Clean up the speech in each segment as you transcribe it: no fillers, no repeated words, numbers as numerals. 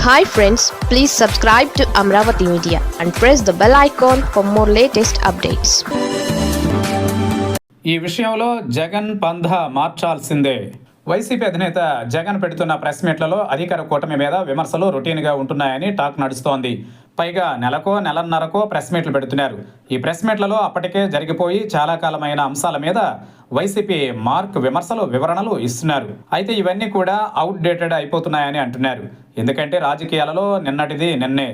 Hi friends, please subscribe to Amravati Media and press the bell icon for more latest updates. ఈ విషయంలో జగన్ పంథా మార్చాల్సిందే. YCP అధినేత జగన్ పెడుతున్న press మీట్లలో అధికార కూటమి మీద విమర్శలు రొటీన్గా ఉంటున్నాయని టాక్ నడుస్తోంది. పైగా నెలకో నెలన్నరకో ప్రెస్ మీట్లు పెడుతున్నారు. ఈ ప్రెస్ మీట్లలో అప్పటికే జరిగిపోయి చాలా కాలమైన అంశాల మీద వైసీపీ మార్క్ విమర్శలు వివరణలు ఇస్తున్నారు. అయితే ఇవన్నీ కూడా అవుట్డేటెడ్ అయిపోతున్నాయని అంటున్నారు. ఎందుకంటే రాజకీయాలలో నిన్నటిది నిన్నే,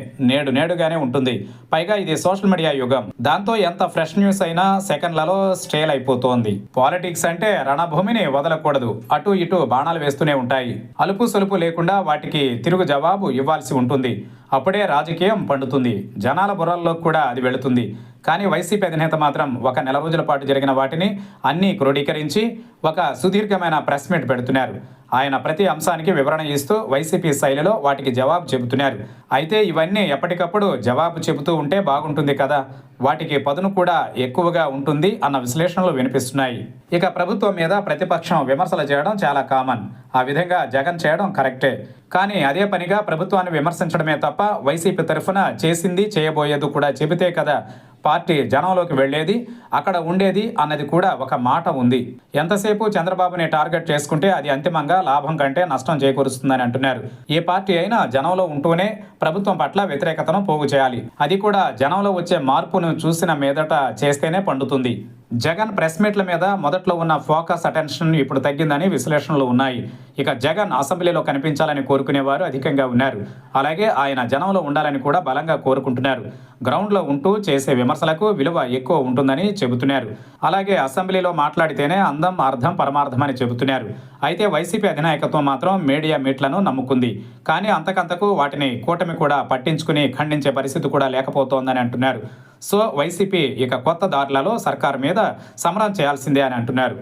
నేడుగానే ఉంటుంది. పైగా ఇది సోషల్ మీడియా యుగం. దాంతో ఎంత ఫ్రెష్ న్యూస్ అయినా సెకండ్లలో స్టేల్ అయిపోతోంది. పాలిటిక్స్ అంటే రణభూమిని వదలకూడదు. అటు ఇటు బాణాలు వేస్తూనే ఉంటాయి. అలుపు సొలుపు లేకుండా వాటికి తిరుగు జవాబు ఇవ్వాల్సి ఉంటుంది. అప్పుడే రాజకీయం పండుతుంది. జనాల బుర్రల్లో కూడా అది వెళుతుంది. కానీ వైసీపీ అధినేత మాత్రం ఒక నెల రోజుల పాటు జరిగిన వాటిని అన్నీ క్రోడీకరించి ఒక సుదీర్ఘమైన ప్రెస్ మీట్ పెడుతున్నారు. ఆయన ప్రతి అంశానికి వివరణ ఇస్తూ వైసీపీ శైలిలో వాటికి జవాబు చెబుతున్నారు. అయితే ఇవన్నీ ఎప్పటికప్పుడు జవాబు చెబుతూ ఉంటే బాగుంటుంది కదా, వాటికి పదును కూడా ఎక్కువగా ఉంటుంది అన్న విశ్లేషణలు వినిపిస్తున్నాయి. ఇక ప్రభుత్వం మీద ప్రతిపక్షం విమర్శలు చేయడం చాలా కామన్. ఆ విధంగా జగన్ చేయడం కరెక్టే. కానీ అదే పనిగా ప్రభుత్వాన్ని విమర్శించడమే తప్ప వైసీపీ తరఫున చేసింది చేయబోయేది కూడా చెబితే కదా పార్టీ జనంలోకి వెళ్ళేది, అక్కడ ఉండేది అన్నది కూడా ఒక మాట ఉంది. ఎంతసేపు చంద్రబాబుని టార్గెట్ చేసుకుంటే అది అంతిమంగా లాభం కంటే నష్టం చేకూరుస్తుందని అంటున్నారు. ఏ పార్టీ అయినా జనంలో ఉంటూనే ప్రభుత్వం పట్ల వ్యతిరేకతను పోగు చేయాలి. అది కూడా జనంలో వచ్చే మార్పును చూసిన మీదట చేస్తేనే పండుతుంది. జగన్ ప్రెస్ మీట్ల మీద మొదట్లో ఉన్న ఫోకస్ అటెన్షన్ ఇప్పుడు తగ్గిందని విశ్లేషణలు ఉన్నాయి. ఇక జగన్ అసెంబ్లీలో కనిపించాలని కోరుకునేవారు అధికంగా ఉన్నారు. అలాగే ఆయన జనంలో ఉండాలని కూడా బలంగా కోరుకుంటున్నారు. గ్రౌండ్లో ఉంటూ చేసే విమర్శలకు విలువ ఎక్కువ ఉంటుందని చెబుతున్నారు. అలాగే అసెంబ్లీలో మాట్లాడితేనే అందం, అర్థం, పరమార్థం అని చెబుతున్నారు. అయితే వైసీపీ అధినాయకత్వం మాత్రం మీడియా మీట్లను నమ్ముకుంది. కానీ అంతకంతకు వాటిని కూటమి కూడా పట్టించుకుని ఖండించే పరిస్థితి కూడా లేకపోతోందని అంటున్నారు. సో వైసీపీ ఇక కొత్త దారులలో సర్కారు మీద సమరం చేయాల్సిందే అని అంటున్నారు.